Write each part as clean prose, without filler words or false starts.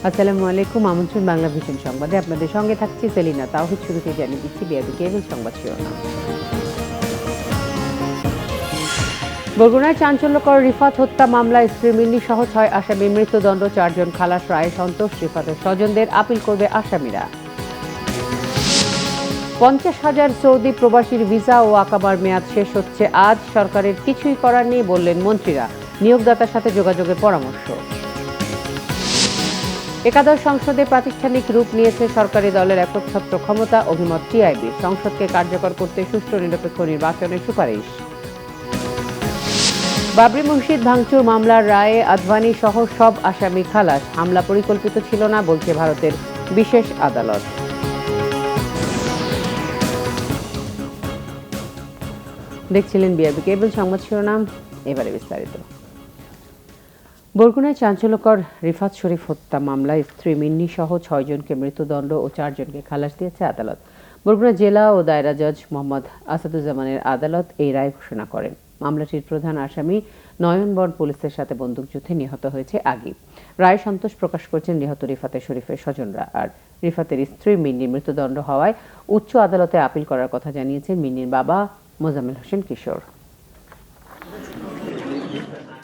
আসসালামু আলাইকুম। আমন্ত্রণ বাংলা ভিশন সংবাদে। আপনাদের সঙ্গে থাকছি সেলিনা তাওহিদ। শুরুতে জানিয়ে দিচ্ছি বিআরবি কেবল সংবাদ শিরোনাম। বরগুনায় চাঞ্চল্যকর রিফাত হত্যা মামলায় স্ত্রী মিন্নি সহ 6 আসামি মৃত্যুদণ্ড, 4 জন খালাস রায়ে সন্তোষ। রিফাতের স্বজনদের আপিল করবে আসামিরা। 50,000 সৌদি প্রবাসীর ভিসা ও আকামার মেয়াদ শেষ হচ্ছে আজ। সরকারের কিছুই করার নেই বললেন মন্ত্রীরা। নিয়োগদাতার সাথে যোগাযোগের পরামর্শ। একাদশ সংসদে প্রাতিষ্ঠানিক রূপ নিয়েছে সরকারি দলের একচ্ছত্র ক্ষমতা, অভিমত টিআইবির। সংসদকে কার্যকর করতে সুষ্ঠু নিরপেক্ষ নির্বাচনের সুপারিশ। বাবরি মসজিদ ভাঙচুর মামলার রায়ে আদভানি সহ সব আসামি খালাস। হামলা পরিকল্পিত ছিল না বলছে ভারতের বিশেষ আদালত। দেখছিলেন বিআরবি কেবল সংবাদ শিরোনাম, এবারে বিস্তারিত। বরগুনায় চাঞ্চল্যকর রিফাত শরীফ হত্যা মামলায় স্ত্রী মিন্নি সহ 6 জনকে মৃত্যুদণ্ড ও 4 জনকে খালাস দিয়েছে আদালত। বরগুনা জেলা ও দায়রা জজ মোহাম্মদ আসাদুজ্জামানের আদালত এই রায় ঘোষণা করেন। মামলাটির প্রধান আসামি নয়নবন পুলিশের সাথে বন্দুকযুদ্ধে নিহত হয়েছে আগি। রায় সন্তোষ প্রকাশ করেছেন নিহত রিফাতের শরীফের স্বজনরা। আর রিফাতের স্ত্রী মিন্নির মৃত্যুদণ্ড হওয়ায় উচ্চ আদালতে আপিল করার কথা জানিয়েছেন মিন্নির বাবা মোজাম্মেল হোসেন কিশোর।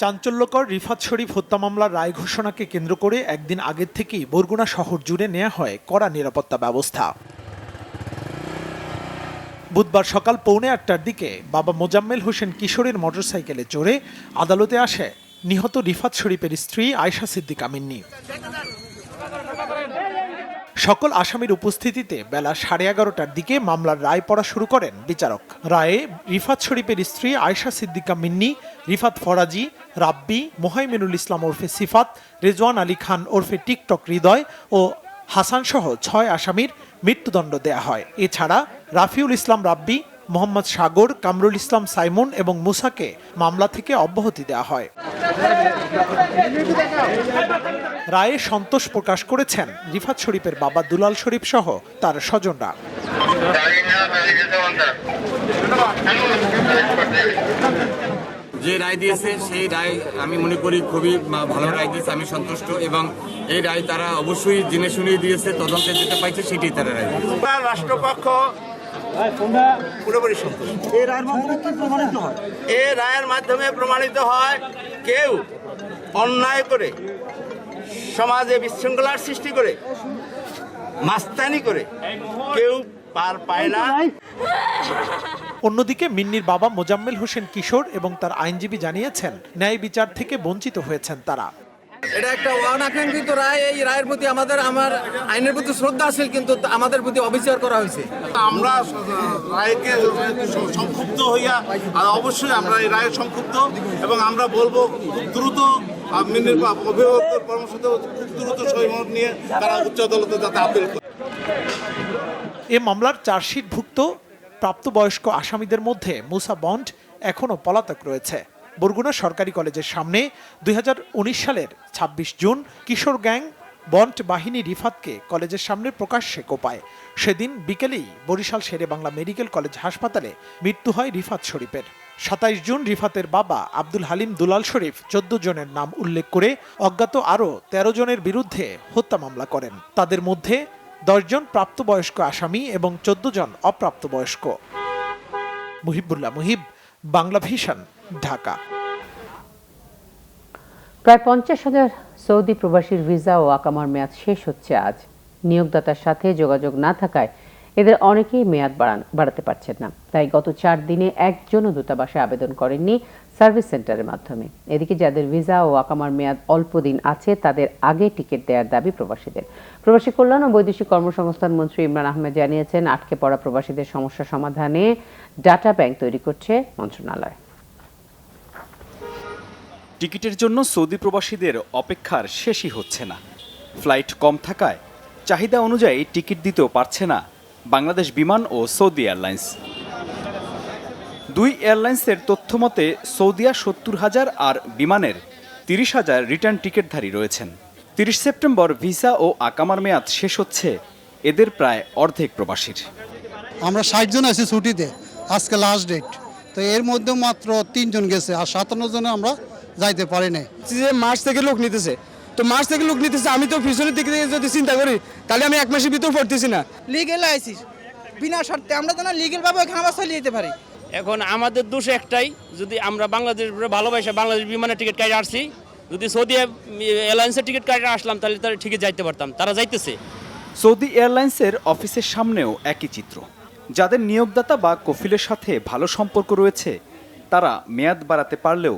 চাঞ্চল্যকর রিফাত শরীফ হত্যা মামলার রায় ঘোষণাকে কেন্দ্র করে একদিন আগের থেকেই বরগুনা শহর জুড়ে নেওয়া হয় কড়া নিরাপত্তা ব্যবস্থা। বুধবার সকাল 8:45টার দিকে বাবা মোজাম্মেল হোসেন কিশোরের মোটরসাইকেলে চড়ে আদালতে আসে নিহত রিফাত শরীফের স্ত্রী আয়েশা সিদ্দিকা মিন্নি। সকল আসামির উপস্থিতিতে বেলা 11:30টার দিকে মামলার রায় পড়া শুরু করেন বিচারক। রায়ে রিফাত শরীফের স্ত্রী আয়েশা সিদ্দিকা মিন্নি, রিফাত ফরাজি, রাব্বি, মোহাইমিনুল ইসলাম ওরফে সিফাত, রেজওয়ান আলী খান ওরফে টিকটক হৃদয় ও হাসান সহ 6 আসামির মৃত্যুদণ্ড দেয়া হয়। এছাড়া রাফিউল ইসলাম রাব্বি, মোহাম্মদ সাগর, কামরুল ইসলাম সাইমন এবং মুসাকে মামলা থেকে অব্যাহতি দেওয়া হয়। রায়ে সন্তোষ প্রকাশ করেছেন রিফাত শরীফের বাবা দুলাল শরীফ সহ তার স্বজনরা। যে রায় দিয়েছে সেই রায় আমি মনে করি খুবই ভালো রায় দিয়েছে, আমি সন্তুষ্ট। এবং এই রায় তারা অবশ্যই জেনে শুনিয়ে দিয়েছে, তদন্তে যেতে পাইছে সেটাই তারা রায় দিয়েছে। রাষ্ট্রপক্ষ পুরোপুরি সন্তুষ্ট। এই রায়ের মাধ্যমে প্রমাণিত হয় কেউ অন্যায় করে সমাজে বিশৃঙ্খলার সৃষ্টি করে মাস্তানি করে কেউ পার পায় না। অন্যদিকে মিন্নির বাবা মোজাম্মেল হোসেন কিশোর এবং তার আইনজীবী জানিয়েছেন ন্যায় বিচার থেকে বঞ্চিত হয়েছেন তারা। এটা একটা অনাকাঙ্ক্ষিত রায়। এই রায়ের প্রতি আমার আইনের প্রতি শ্রদ্ধা আছে, কিন্তু আমাদের প্রতি অবিচার করা হয়েছে। আমরা রায়কে সংক্ষুব্ধ হইয়া অবশ্যই আমরা এই রায়ে সংক্ষুব্ধ এবং আমরা বলবো খুব দ্রুত অভিভাবকদের পরামর্শ খুব দ্রুত সহিমত নিয়ে তারা উচ্চ আদালতে যাতে আপিল করে। এ মামলার চার্জশিটভুক্ত প্রাপ্তবয়স্ক আসামিদের মধ্যে মুসা বন্ড এখনও পলাতক রয়েছে। বরগুনা সরকারি কলেজের সামনে 2019 সালের 26 জুন কিশোর গ্যাং বন্ড বাহিনী রিফাতকে কলেজের সামনে প্রকাশ্যে কোপায়। সেদিন বিকেলেই বরিশাল শেরে বাংলা মেডিকেল কলেজ হাসপাতালে মৃত্যু হয় রিফাত শরীফের। 27 জুন রিফাতের বাবা আব্দুল হালিম দুলাল শরীফ 14 জনের নাম উল্লেখ করে অজ্ঞাত আরও 13 জনের বিরুদ্ধে হত্যা মামলা করেন। তাদের মধ্যে 10 জন প্রাপ্তবয়স্ক আসামি এবং 14 জন অপ্রাপ্তবয়স্ক। মুহিবুল্লাহ মুহিব, বাংলা ভিশন, ঢাকা। প্রায় 50,000 সৌদি প্রবাসীর ভিসা ও আকামার মেয়াদ শেষ হচ্ছে আজ। নিয়োগদাতার সাথে যোগাযোগ না থাকায় এদের অনেকেই মেয়াদ বাড়াতে পারছেন না। তাই গত 4 দিনে একজনও দূতাবাসে আবেদন করেননি সার্ভিস সেন্টারের মাধ্যমে। এদিকে যাদের ভিসা ও আকামার মেয়াদ অল্প দিন আছে তাদের আগে টিকিট দেওয়ার দাবি প্রবাসীদের। প্রবাসী কল্যাণ ও বৈদেশিক কর্মসংস্থান মন্ত্রী ইমরান আহমেদ জানিয়েছেন, আটকে পড়া প্রবাসীদের সমস্যা সমাধানে ডাটা ব্যাংক তৈরি করছে মন্ত্রণালয়। টিকিটের জন্য সৌদি প্রবাসীদের অপেক্ষার শেষই হচ্ছে না। ফ্লাইট কম থাকায় চাহিদা অনুযায়ী টিকিট দিতেও পারছে না বাংলাদেশ বিমান ও সৌদি এয়ারলাইন্স। 2 এয়ারলাইন্সের তথ্য মতে সৌদিয়া 70,000 আর বিমানের 30,000 রিটার্ন টিকিটধারী রয়েছেন। 30 সেপ্টেম্বর ভিসা ও আকামার মেয়াদ শেষ হচ্ছে এদের প্রায় অর্ধেক প্রবাসীর। আমরা 60 জন আছি ছুটিতে, আজকে লাস্ট ডেট। তো এর মধ্যে মাত্র 3 জন গেছে, আর 57 জনে আমরা যাইতে পারি নাই। যে মার্চ থেকে লোক নিতেছে, তো মার্চ থেকে লোক নিতেছে, আমি তো পিছনের দিক থেকে যদি চিন্তা করি তাহলে আমি 1 মাসের ভিতর পড়তেছি না। লিগেল আইসি বিনা শর্তে আমরা যেন লিগেল ভাবে ওখানে আবার চলে যেতে পারি। এখন আমাদের দোষ একটাই, যদি আমরা বাংলাদেশ ভালোবাসা বাংলাদেশ বিমানের টিকিট কাটে আসছি, যদি সৌদি এয়ারলাইন্সের টিকিট কাটে আসলাম তাহলে তারা ঠিকই যাইতে পারতাম, তারা যাইতেছে। সৌদি এয়ারলাইন্সের অফিসের সামনেও একই চিত্র। যাদের নিয়োগদাতা বা কফিলের সাথে ভালো সম্পর্ক রয়েছে তারা মেয়াদ বাড়াতে পারলেও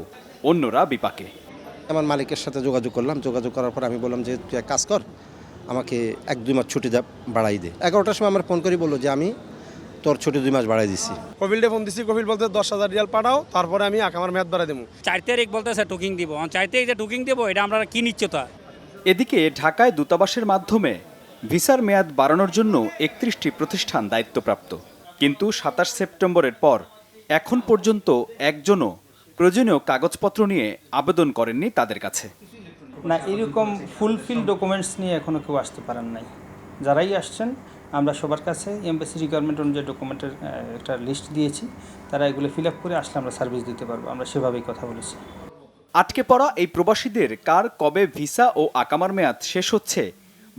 অন্যরা বিপাকে। আমার মালিকের সাথে যোগাযোগ করলাম, যোগাযোগ করার পর আমি বললাম যে তুই এক কাজ কর, আমাকে 1-2 মাস ছুটি বাড়াই দে। 11টার সময় আমার ফোন করে বললো যে আমি তোর ছুটি 2 মাস বাড়াই দিচ্ছি। কপিলকে ফোন দিচ্ছি, কপিল বলতে 10,000 রিয়াল পাঠাও, তারপরে আমি আমার মেয়াদ বাড়াই দেবো। 4 তারিখ বলতেছে টুকিং দিব, 4 তারিখ যে টুকিং দেবো এটা আমরা কি নিশ্চয়তা। এদিকে ঢাকায় দূতাবাসের মাধ্যমে ভিসার মেয়াদ বাড়ানোর জন্য 31টি প্রতিষ্ঠান দায়িত্বপ্রাপ্ত, কিন্তু 27 সেপ্টেম্বরের পর এখন পর্যন্ত একজনও প্রয়োজনীয় কাগজপত্র নিয়ে আবেদন করেননি তাদের কাছে। না, এরকম ফুলফিল ডকুমেন্টস নিয়ে এখনও কেউ আসতে পারেন নাই। যারাই আসছেন আমরা সবার কাছে এমবাসি রিকোয়ারমেন্ট অনুযায়ী ডকুমেন্টের একটা লিস্ট দিয়েছি, তারা এগুলো ফিল আপ করে আসলে আমরা সার্ভিস দিতে পারবো, আমরা সেভাবেই কথা বলেছি। আটকে পড়া এই প্রবাসীদের কার কবে ভিসা ও আকামার মেয়াদ শেষ হচ্ছে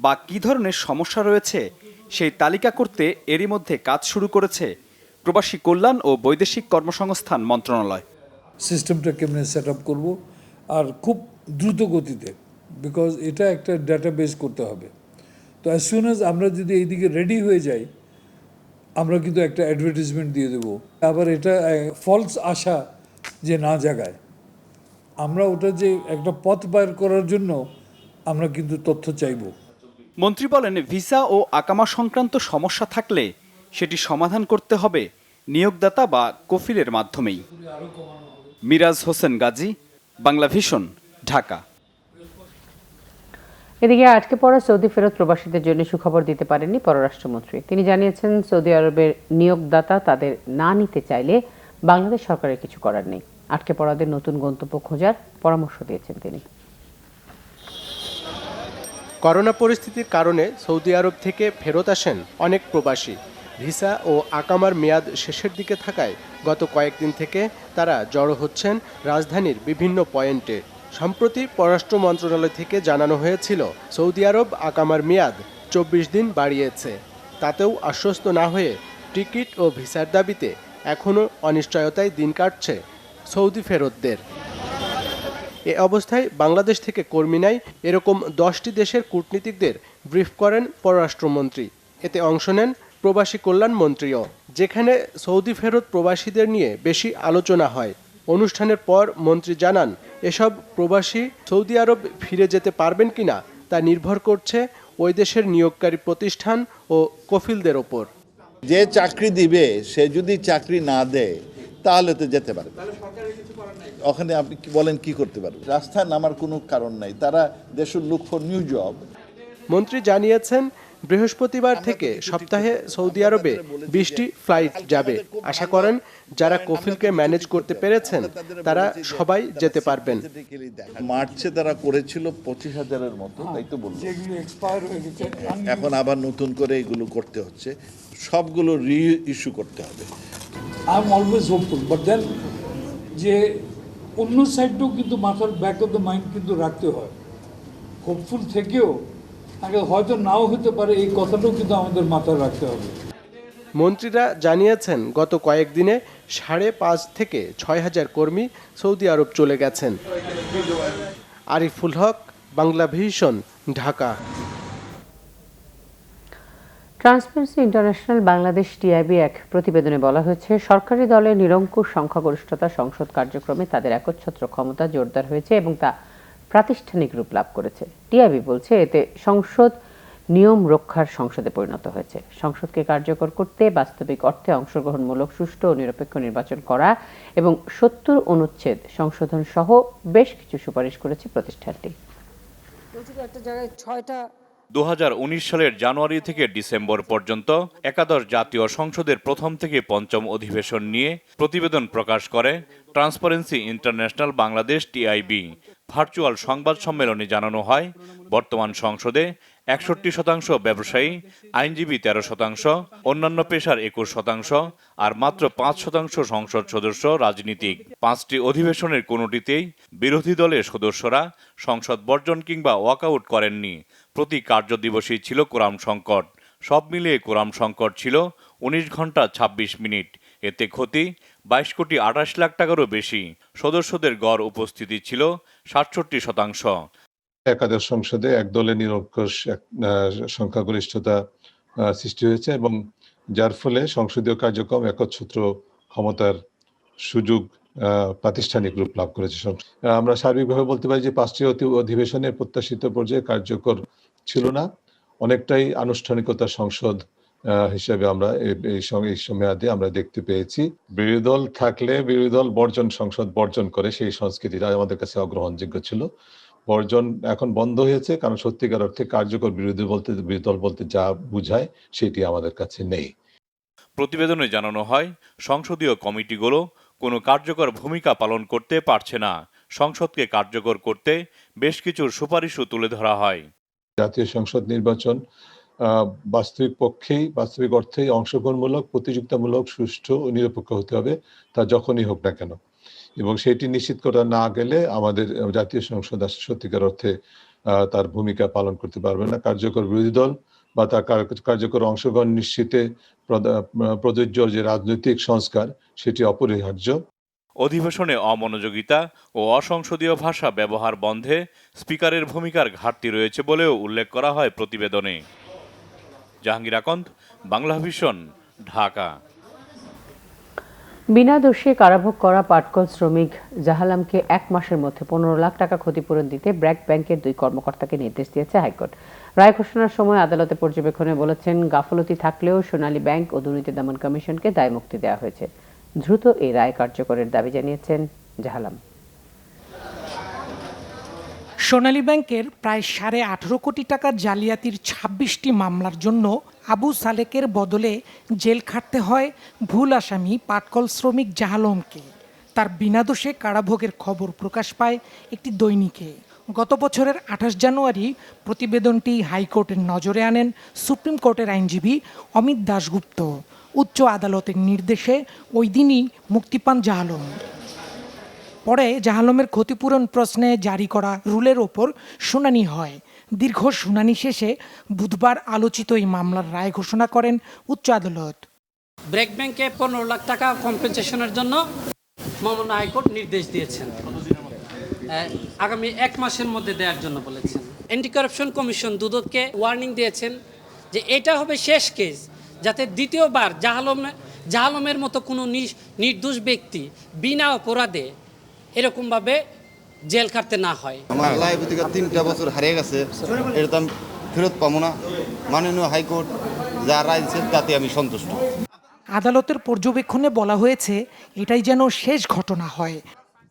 বা কী ধরনের সমস্যা রয়েছে সেই তালিকা করতে এরই মধ্যে কাজ শুরু করেছে প্রবাসী কল্যাণ ও বৈদেশিক কর্মসংস্থান মন্ত্রণালয়। সিস্টেমটা কেমনে সেট আপ করবো আর খুব দ্রুত গতিতে, বিকজ এটা একটা ডাটাবেস করতে হবে। তো অ্যাজ সুন অ্যাজ আমরা যদি এইদিকে রেডি হয়ে যাই, আমরা কিন্তু একটা অ্যাডভার্টাইজমেন্ট দিয়ে দেবো। আবার এটা ফলস আশা যে না জাগায়, আমরা ওটা যে একটা পথ বের করার জন্য আমরা কিন্তু তথ্য চাইব। মন্ত্রী বলেন, ভিসা ও আকামা সংক্রান্ত সমস্যা থাকলে সেটি সমাধান করতে হবে নিয়োগদাতা বা কফিলের মাধ্যমেই। মিরাজ হোসেন গাজী, বাংলা ভিশন, ঢাকা। এদিকে আটকে পড়া সৌদি ফেরত প্রবাসীদের জন্য সুখবর দিতে পারেননি পররাষ্ট্রমন্ত্রী। তিনি জানিয়েছেন, সৌদি আরবের নিয়োগদাতা তাদের না নিতে চাইলে বাংলাদেশ সরকারের কিছু করার নেই। আটকে পড়াদের নতুন গন্তব্য খোঁজার পরামর্শ দিয়েছেন তিনি। করোনা পরিস্থিতির কারণে সৌদি আরব থেকে ফেরত আসেন অনেক প্রবাসী। ভিসা ও আকামার মেয়াদ শেষের দিকে থাকায় গত কয়েকদিন থেকে তারা জড়ো হচ্ছেন রাজধানীর বিভিন্ন পয়েন্টে। সম্প্রতি পররাষ্ট্র মন্ত্রণালয় থেকে জানানো হয়েছিল সৌদি আরব আকামার মেয়াদ 24 দিন বাড়িয়েছে। তাতেও আশ্বস্ত না হয়ে টিকিট ও ভিসার দাবিতে এখনও অনিশ্চয়তায় দিন কাটছে সৌদি ফেরতদের। এ অবস্থায় বাংলাদেশ থেকে কর্মী নেয় এরকম 10টি দেশের কূটনীতিকদের ব্রিফ করেন পররাষ্ট্রমন্ত্রী। এতে অংশ নেন প্রবাসী কল্যাণ মন্ত্রীও, যেখানে সৌদি ফেরত প্রবাসীদের নিয়ে বেশি আলোচনা হয়। অনুষ্ঠানের পর মন্ত্রী জানান, এসব প্রবাসী সৌদি আরব ফিরে যেতে পারবেন কিনা তা নির্ভর করছে ওই দেশের নিয়োগকারী প্রতিষ্ঠান ও কফিলদের ওপর। যে চাকরি দিবে সে যদি চাকরি না দেয় তাহলে তো যেতে পারবে, ওখানে আপনি বলেন কি করতে পারবেন? রাস্তায় নামার কোনো কারণ নাই, তারা they should look for new job. মন্ত্রী জানিয়েছেন, বৃহস্পতিবার থেকে সপ্তাহে সৌদি আরবে 20টি ফ্লাইট যাবে। আশা করেন যারা কফিলকে ম্যানেজ করতে পেরেছেন তারা সবাই যেতে পারবেন। মার্চে তারা করেছিল 25,000-এর মতো, তাই তো বললো, এখন আবার নতুন করে এগুলো করতে হচ্ছে, সবগুলো রি ইস্যু করতে হবে। I am always hopeful, but then যে অন্য সাইডটাও কিন্তু মাথার ব্যাক অফ দ্য মাইন্ড কিন্তু রাখতে হয়। হোপফুল থেকেও আগে হয়তো নাও হতে পারে, এই কথাটাও কিন্তু আমাদের মাথায় রাখতে হবে। মন্ত্রীরা জানিয়েছেন, গত কয়েকদিনে 5,500 থেকে 6,000 কর্মী সৌদি আরব চলে গেছেন। Ariful Haque, Bangla vision, Dhaka. Transparency international Bangladesh TIB এক প্রতিবেদনে বলা হয়েছে, সরকারি দলের নিরঙ্কুশ সংখ্যাগরিষ্ঠতা সংসদ কার্যক্রমে তাদের একচ্ছত্র ক্ষমতা জোরদার হয়েছে এবং তা প্রাতিষ্ঠানিক রূপ লাভ করেছে। টিআইবি বলছে, এতে সংসদ নিয়ম রক্ষার সংসদে পরিণত হয়েছে। সংসদকে কার্যকর করতে বাস্তবিক অর্থে অংশগ্রহণমূলক, সুষ্ঠু ও নিরপেক্ষ নির্বাচন করা এবং 70 অনুচ্ছেদ সংশোধন সহ বেশ কিছু সুপারিশ করেছে প্রতিষ্ঠানটি। 2019 সালের জানুয়ারি থেকে ডিসেম্বর পর্যন্ত একাদশ জাতীয় সংসদের প্রথম থেকে পঞ্চম অধিবেশন নিয়ে প্রতিবেদন প্রকাশ করে transparency international Bangladesh TIB. Virtual সংবাদ সম্মেলনে জানানো হয়, বর্তমান সংসদে 61% ব্যবসায়ী, আইনজীবী 13%, অন্যান্য পেশার 21% আর মাত্র 5% সংসদ সদস্য রাজনীতিক। 5টি অধিবেশনের কোনোটিতেই বিরোধী দলের সদস্যরা সংসদ বর্জন কিংবা ওয়াকআউট করেননি। প্রতি কার্যদিবসেই ছিল কোরাম সংকট। সব মিলিয়ে কোরাম সংকট ছিল 19 ঘন্টা 26 মিনিট। এতে ক্ষতি 22 কোটি 28 লাখ টাকারও বেশি। সদস্যদের গড় উপস্থিতি ছিল 67%। একাদশ সংসদে এক দলের নিরঙ্কুশ সংখ্যাগরিষ্ঠতা সৃষ্টি হয়েছে এবং যার ফলে সংসদীয় কার্যক্রম একচ্ছত্র ক্ষমতার সুযোগ প্রাতিষ্ঠানিক রূপ লাভ করেছে। আমরা সার্বিকভাবে বলতে পারি যে 5টি অধিবেশনের প্রত্যাশিত পর্যায়ে কার্যকর ছিল না। অনেকটাই আনুষ্ঠানিকতা সংসদ হিসেবে আমরা এই মেয়াদে আমরা দেখতে পেয়েছি। বিরোধী দল থাকলে বিরোধী দল বর্জন, সংসদ বর্জন করে, সেই সংস্কৃতিটা আমাদের কাছে অগ্রহণযোগ্য ছিল। বর্জন এখন বন্ধ হয়েছে, কারণ সত্যিকার অর্থে কার্যকর বিরোধী দল বলতে যা বুঝায় সেটি আমাদের কাছে নেই। প্রতিবেদনে জানানো হয়, সংসদীয় কমিটিগুলো কোনো কার্যকর ভূমিকা পালন করতে পারছে না। সংসদকে কার্যকর করতে বেশ কিছু সুপারিশও তুলে ধরা হয়। জাতীয় সংসদ নির্বাচন বাস্তবিক অর্থেই অংশগ্রহণমূলক, প্রতিযোগিতামূলক, সুষ্ঠু ও নিরপেক্ষ হতে হবে, তা যখনই হোক না কেন। এবং সেটি নিশ্চিত করা না গেলে আমাদের জাতীয় সংসদ সত্যিকার অর্থে তার ভূমিকা পালন করতে পারবে না। কার্যকর বিরোধী দল বা তার কার্যকর অংশগ্রহণ নিশ্চিতে প্রযোজ্য যে রাজনৈতিক সংস্কার, সেটি অপরিহার্য। অধিবেশনে অমনোযোগিতা ও অসংসদীয় ভাষা ব্যবহার বন্ধে স্পিকারের ভূমিকার ঘাটতি রয়েছে বলেও উল্লেখ করা হয় প্রতিবেদনে। জাহাঙ্গীর আকন্দ, বাংলা ভিশন, ঢাকা। বিনা দোষে কারাভোগ করা পাটকল শ্রমিক জাহালামকে 1 মাসের মধ্যে 15 লাখ টাকা ক্ষতিপূরণ দিতে ব্র্যাক ব্যাংকের 2 কর্মকর্তাকে নির্দেশ দিয়েছে হাইকোর্ট। রায় ঘোষণার সময় আদালতে পর্যবেক্ষণে বলেছেন, গাফলতি থাকলেও সোনালী ব্যাংক ও দুর্নীতি দমন কমিশনকে দায়মুক্তি দেওয়া হয়েছে। দ্রুত এই রায় কার্যকরের দাবি জানিয়েছেন জাহালাম। সোনালী ব্যাংকের প্রায় 18.5 কোটি টাকার জালিয়াতির 26টি মামলার জন্য আবু সালেকের বদলে জেল খাটতে হয় ভুল আসামি পাটকল শ্রমিক জাহালমকে। তার বিনা দোষে কারাভোগের খবর প্রকাশ পায় একটি দৈনিকে। গত বছরের 28 জানুয়ারি প্রতিবেদনটি হাইকোর্টের নজরে আনেন সুপ্রিম কোর্টের আইনজীবী অমিত দাশগুপ্ত। উচ্চ আদালতের নির্দেশে ওই দিনই মুক্তি পান জাহালম। পরে জাহালমের ক্ষতিপূরণ প্রশ্নে জারি করা রুলের ওপর শুনানি হয়। দীর্ঘ শুনানি শেষে বুধবার আলোচিত এই মামলার রায় ঘোষণা করেন উচ্চ আদালত। ব্র্যাক ব্যাংকে 15 লাখ টাকা কম্পেনসেশনের জন্য মামলা হাইকোর্ট নির্দেশ দিয়েছেন, আগামী 1 মাসের মধ্যে দেওয়ার জন্য বলেছেন। অ্যান্টি কারাপশন কমিশন দুদককে ওয়ার্নিং দিয়েছেন যে এটা হবে শেষ কেস, যাতে দ্বিতীয়বার জাহালমের মতো কোনো নির্দোষ ব্যক্তি বিনা অপরাধে এরকমভাবে জেল কাটতে না হয়। আমার লাইব্রেরি 3টা বছর হারিয়ে গেছে, এটা তো আমি ফেরত পাবো না। মাননীয় হাইকোর্ট যা রায় দিয়েছে তাতে আমি সন্তুষ্ট। আদালতের পর্যবেক্ষণে বলা হয়েছে, এটাই যেন শেষ ঘটনা হয়।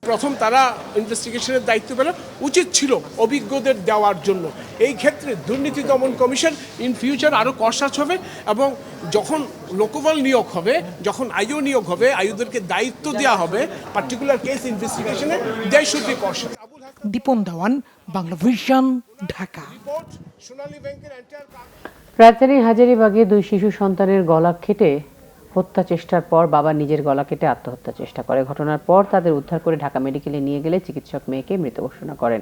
প্রথম তারা ইনভেস্টিগেশনের দায়িত্ব পেল, উচিত ছিল অভিজ্ঞদের দেওয়ার জন্য। এই ক্ষেত্রে দুর্নীতি দমন কমিশন ইন ফিউচার আরও কষাস হবে এবং যখন লোকবল নিয়োগ হবে, যখন আইও নিয়োগ হবে, আইওদেরকে দায়িত্ব দেওয়া হবে পার্টিকুলার কেস ইনভেস্টিগেশনে, they should be cautious. Dipon Dewan, Bangla vision, Dhaka. রাজধানীর হাজারীবাগে 2 শিশু সন্তানের গলা কেটে হত্যা চেষ্টার পর বাবা নিজের গলা কেটে আত্মহত্যা চেষ্টা করে। ঘটনার পর তাদের উদ্ধার করে ঢাকা মেডিকেলে নিয়ে গেলে চিকিৎসক মেয়েকে মৃত ঘোষণা করেন।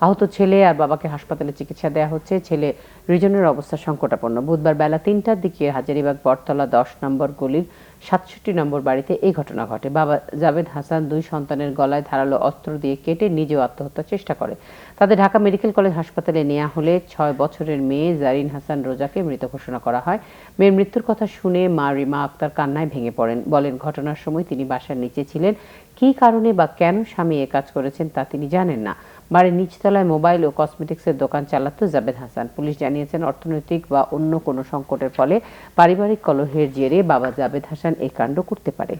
আহত ছেলে আর বাবাকে হাসপাতালে চিকিৎসা দেওয়া হচ্ছে। ছেলে রিজনের অবস্থা সংকটাপন্ন। বুধবার বেলা 3টার দিকে হাজারীবাগ বটতলা 10 নম্বর গলির 67 নম্বর বাড়িতে এই ঘটনা ঘটে। বাবা জাবেদ হাসান 2 সন্তানের গলায় ধারালো অস্ত্র দিয়ে কেটে নিজেও আত্মহত্যার চেষ্টা করে। তাদের ঢাকা মেডিকেল কলেজ হাসপাতালে নেওয়া হলে 6 বছরের মেয়ে জারিন হাসান রোজাকে মৃত ঘোষণা করা হয়। মেয়ের মৃত্যুর কথা শুনে মা রিমা আক্তার কান্নায় ভেঙে পড়েন। বলেন, ঘটনার সময় তিনি বাসার নিচে ছিলেন। কী কারণে বা কেন স্বামী এ কাজ করেছেন তা তিনি জানেন না। বাড়ির নিচতলায় মোবাইল ও কসমেটিক্সের দোকান চালাতো জাবেদ হাসান। পুলিশ জানিয়েছেন, অর্থনৈতিক বা অন্য কোনো সংকটের ফলে পারিবারিক কলহের জেরে বাবা জাবেদ হাসান এই কাণ্ড করতে পারে।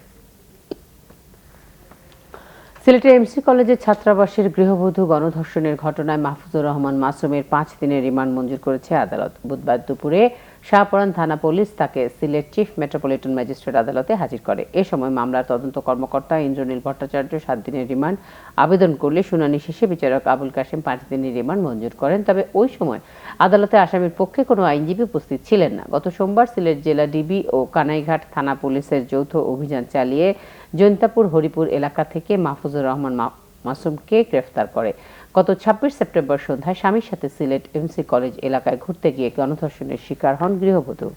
সিলেটের এমসি কলেজের ছাত্রাবাসের গৃহবধূ গণধর্ষণের ঘটনায় মাহফুজুর রহমান মাসুমের 5 দিনের রিমান্ড মঞ্জুর করেছে আদালত। বুধবার দুপুরে শাহপরান থানা পুলিশ তাকে সিলেট চিফ মেট্রোপলিটন ম্যাজিস্ট্রেট আদালতে হাজির করে। এ সময় মামলার তদন্ত কর্মকর্তা ইন্দ্রনীল ভট্টাচার্য 7 দিনের রিমান্ড আবেদন করলে শুনানি শেষে বিচারক আবুল কাশেম 5 দিনের রিমান্ড মঞ্জুর করেন। তবে ওই সময় আদালতে আসামির পক্ষে কোনো আইনজীবী উপস্থিত ছিলেন না। গত সোমবার সিলেট জেলা ডিবি ও কানাইঘাট থানা পুলিশের যৌথ অভিযান চালিয়ে জৈন্তাপুর হরিপুর এলাকা থেকে মাহফুজুর রহমান মাসুমকে গ্রেফতার করে। গত 26 সেপ্টেম্বর সন্ধ্যায় স্বামীর সাথে সিলেট এমসি কলেজ এলাকায় ঘুরতে গিয়ে গণধর্ষণের শিকার হন গৃহবধূ।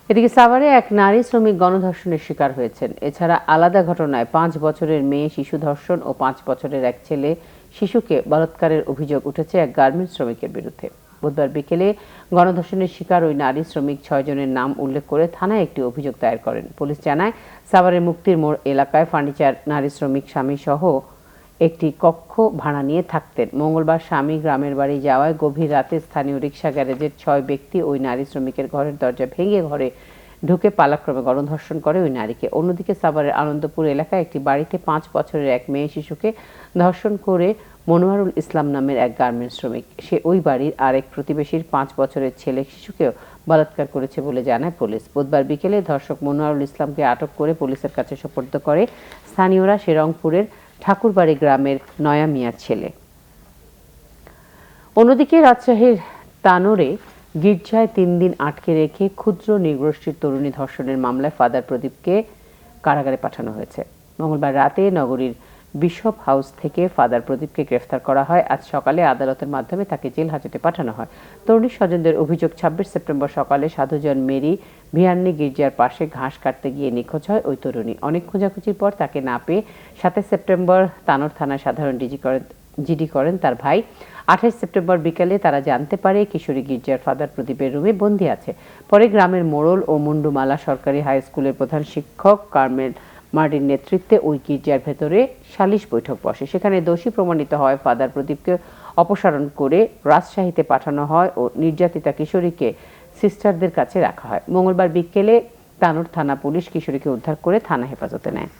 এদিকে সাভারে এক নারী শ্রমিক গণধর্ষণের শিকার হয়েছেন। এছাড়া আলাদা ঘটনায় 5 বছরের মেয়ে শিশু ধর্ষণ ও 5 বছরের এক ছেলে শিশুকে বলাৎকারের অভিযোগ উঠেছে এক গার্মেন্টস শ্রমিকের বিরুদ্ধে। বুধবার বিকেলে গণধর্ষণের শিকার ওই নারী শ্রমিক 6 জনের নাম উল্লেখ করে থানায় একটি অভিযোগ দায়ের করেন। পুলিশ জানায়, সাভারের মুক্তির মোড় এলাকায় ফার্নিচার নারী শ্রমিক স্বামী সহ একটি কক্ষ ভাড়া নিয়ে থাকতেন। মঙ্গলবার স্বামী গ্রামের বাড়ি যাওয়ায় গভীর রাতে স্থানীয় রিকশা গ্যারেজের 6 ব্যক্তি ওই নারী শ্রমিকের ঘরের দরজা ভেঙে ঘরে ঢুকে পালাক্রমে গণধর্ষণ করে ওই নারীকে। অন্যদিকে সাভারের আনন্দপুর এলাকায় একটি বাড়িতে 5 বছরের এক মেয়ে শিশুকে ধর্ষণ করে মনোয়ারুল ইসলাম নামের এক গার্মেন্টস শ্রমিক। সে ওই বাড়ির আরেক প্রতিবেশীর 5 বছরের ছেলে শিশুকেও বলাৎকার করেছে বলে জানায় পুলিশ। বুধবার বিকেলে ধর্ষক মনোয়ারুল ইসলামকে আটক করে পুলিশের কাছে সোপর্দ করে স্থানীয়রা। সে রংপুরের ঠাকুরবাড়ি গ্রামের নয়া মিয়ার ছেলে। অন্যদিকে রাজশাহীর তানোরে গির্জায় 3 দিন আটকে রেখে ক্ষুদ্র নৃগোষ্ঠীর তরুণী ধর্ষণের মামলায় ফাদার প্রদীপকে কারাগারে পাঠানো হয়েছে। মঙ্গলবার রাতে নগরীর বিশপ হাউস থেকে ফাদার প্রদীপকে গ্রেফতার করা হয়। আজ সকালে আদালতের মাধ্যমে তাকে জেল হাজতে পাঠানো হয়। তরুণীর স্বজনদের অভিযোগ, 26 সেপ্টেম্বর সকালে সাধুজন মেরি ভিয়ান্নি গির্জার পাশে ঘাস কাটতে গিয়ে নিখোঁজ হয় ওই তরুণী। অনেক খোঁজাখুঁজির পর তাকে না পেয়ে 27 সেপ্টেম্বর তানোর থানায় সাধারণ জিডি করেন তার ভাই। 28 সেপ্টেম্বর বিকালে তারা জানতে পারে কিশোরী গির্জার ফাদার প্রদীপের রুমে বন্দী আছে। পরে গ্রামের মোড়ল ও মুন্ডুমালা সরকারি হাই স্কুলের প্রধান শিক্ষক কার্মেল মার্টিন নেতৃত্বে ওই গির্জার ভেতরে সালিশ বৈঠক বসে। সেখানে দোষী প্রমাণিত হয় ফাদার প্রদীপকে অপসারণ করে রাজশাহীতে পাঠানো হয় ও নির্যাতিতা কিশোরীকে সিস্টারদের কাছে রাখা হয়। মঙ্গলবার বিকেলে তানোর থানা পুলিশ কিশোরীকে উদ্ধার করে থানা হেফাজতে নেয়।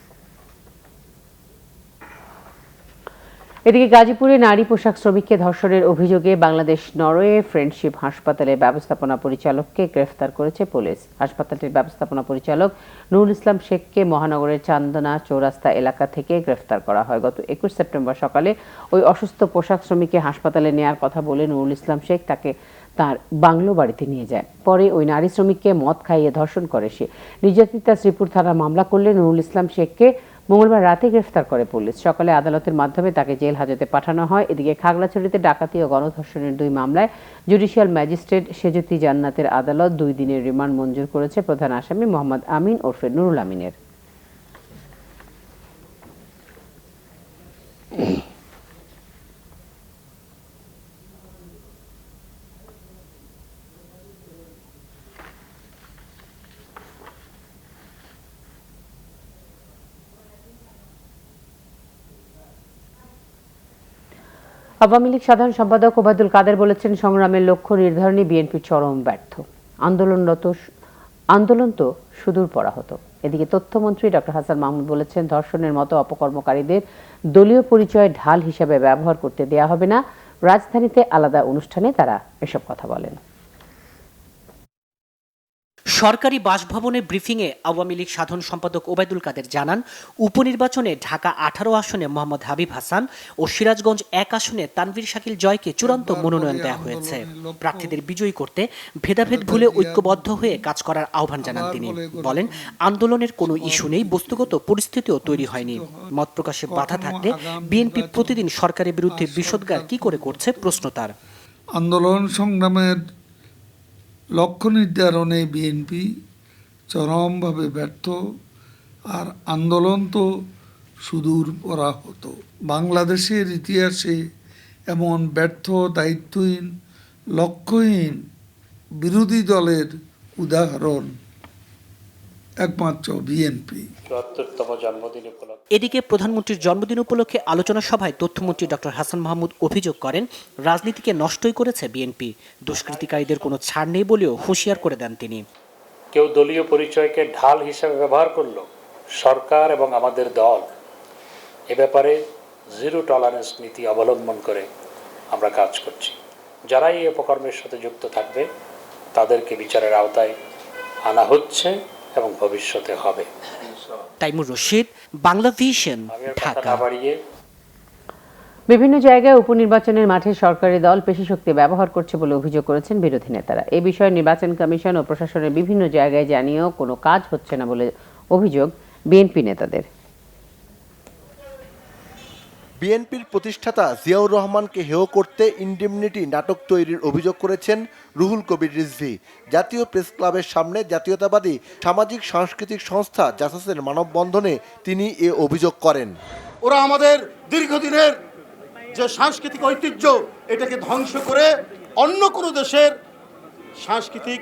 এদিকে গাজীপুরে নারী পোশাক শ্রমিককে ধর্ষণের অভিযোগে বাংলাদেশ নরওয়ে ফ্রেন্ডশিপ হাসপাতালের ব্যবস্থাপনা পরিচালককে গ্রেফতার করেছে পুলিশ। হাসপাতালটির ব্যবস্থাপনা পরিচালক নুরুল ইসলাম শেখকে মহানগরের চান্দনা চৌরাস্তা এলাকা থেকে গ্রেফতার করা হয়। গত 21 সেপ্টেম্বর সকালে ওই অসুস্থ পোশাক শ্রমিককে হাসপাতালে নেয়ার কথা বলে নুরুল ইসলাম শেখ তাকে তার বাংলো বাড়িতে নিয়ে যায়। পরে ওই নারী শ্রমিককে মদ খাইয়ে ধর্ষণ করে সে। নির্যাতিতা শ্রীপুর থানা মামলা করলে নুরুল ইসলাম শেখকে মঙ্গলবার রাতে গ্রেফতার করে পুলিশ। সকালে আদালতের মাধ্যমে তাকে জেল হাজতে পাঠানো হয়। এদিকে খাগড়াছড়িতে ডাকাতি ও গণধর্ষণের 2 মামলায় জুডিশিয়াল ম্যাজিস্ট্রেট সেজুতি জান্নাতের আদালত 2 দিনের রিমান্ড মঞ্জুর করেছে প্রধান আসামি মোহাম্মদ আমিন ওরফে নুরুল আমিনের। আওয়ামী লীগ সাধারণ সম্পাদক ওবায়দুল কাদের বলেছেন, সংগ্রামের লক্ষ্য নির্ধারণী বিএনপির চরম ব্যর্থ। আন্দোলন তো সুদূর পরাহত। এদিকে তথ্যমন্ত্রী ডক্টর হাসান মাহমুদ বলেছেন, ধর্ষণের মতো অপকর্মকারীদের দলীয় পরিচয় ঢাল হিসেবে ব্যবহার করতে দেয়া হবে না। রাজধানীতে আলাদা অনুষ্ঠানে তারা এসব কথা বলেন। সরকারি বাসভবনে ব্রিফিংয়ে আওয়ামী লীগ সাধারণ সম্পাদক ওবায়দুল কাদের জানান, উপনির্বাচনে ঢাকা 18 আসনে মোহাম্মদ হাবিব হাসান ও সিরাজগঞ্জ 1 আসনে তানভীর শাকিল জয়কে চূড়ান্ত মনোনয়ন দেওয়া হয়েছে। প্রার্থীদের বিজয়ী করতে ভেদাভেদ ভুলে ঐক্যবদ্ধ হয়ে কাজ করার আহ্বান জানান তিনি। বলেন, আন্দোলনের কোনো ইস্যু নেই, বস্তুগত পরিস্থিতিও তৈরি হয়নি। মত প্রকাশে বাধা থাকলে বিএনপি প্রতিদিন সরকারের বিরুদ্ধে বিষোদ্গার কি করে করছে প্রশ্ন তার। আন্দোলন সংগ্রামের লক্ষ্য নির্ধারণে বিএনপি চরমভাবে ব্যর্থ, আর আন্দোলন তো সুদূর পরাহত। বাংলাদেশের ইতিহাসে এমন ব্যর্থ, দায়িত্বহীন, লক্ষ্যহীন বিরোধী দলের উদাহরণ একমাত্র বিএনপি। এদিকে প্রধানমন্ত্রীর জন্মদিন উপলক্ষে আলোচনা সভায় তথ্যমন্ত্রী ডক্টর হাসান মাহমুদ অভিযোগ করেন, রাজনীতিকে নষ্টই করেছে বিএনপি। দুষ্কৃতিকারীদের কোনো ছাড় নেই বলেও হুঁশিয়ার করে দেন তিনি। কেউ দলীয় পরিচয়কে ঢাল হিসেবে ব্যবহার করলো, সরকার এবং আমাদের দল এ ব্যাপারে জিরো টলারেন্স নীতি অবলম্বন করে আমরা কাজ করছি। যারাই এই অপকর্মের সাথে যুক্ত থাকবে তাদেরকে বিচারের আওতায় আনা হচ্ছে এবং ভবিষ্যতে হবে। তাইমুর রশিদ, বাংলা ভিশন, ঢাকা। বিভিন্ন জায়গায় উপনির্বাচনের মাঠে সরকারি দল পেশি শক্তি ব্যবহার করছে বলে অভিযোগ করেছেন বিরোধী নেতারা। এ বিষয়ে নির্বাচন কমিশন ও প্রশাসনের বিভিন্ন জায়গায় জানিয়েও কোনো কাজ হচ্ছে না বলে অভিযোগ বিএনপি নেতাদের। বিএনপির প্রতিষ্ঠাতা জিয়াউর রহমানকে হেয় করতে ইনডেমনিটি নাটক তৈরির অভিযোগ করেছেন রুহুল কবির রিজভী। জাতীয় প্রেস ক্লাবের সামনে জাতীয়তাবাদী সামাজিক সাংস্কৃতিক সংস্থা জাসাসের মানববন্ধনে তিনি এ অভিযোগ করেন। ওরা আমাদের দীর্ঘদিনের যে সাংস্কৃতিক ঐতিহ্য এটাকে ধ্বংস করে অন্য কোনো দেশের সাংস্কৃতিক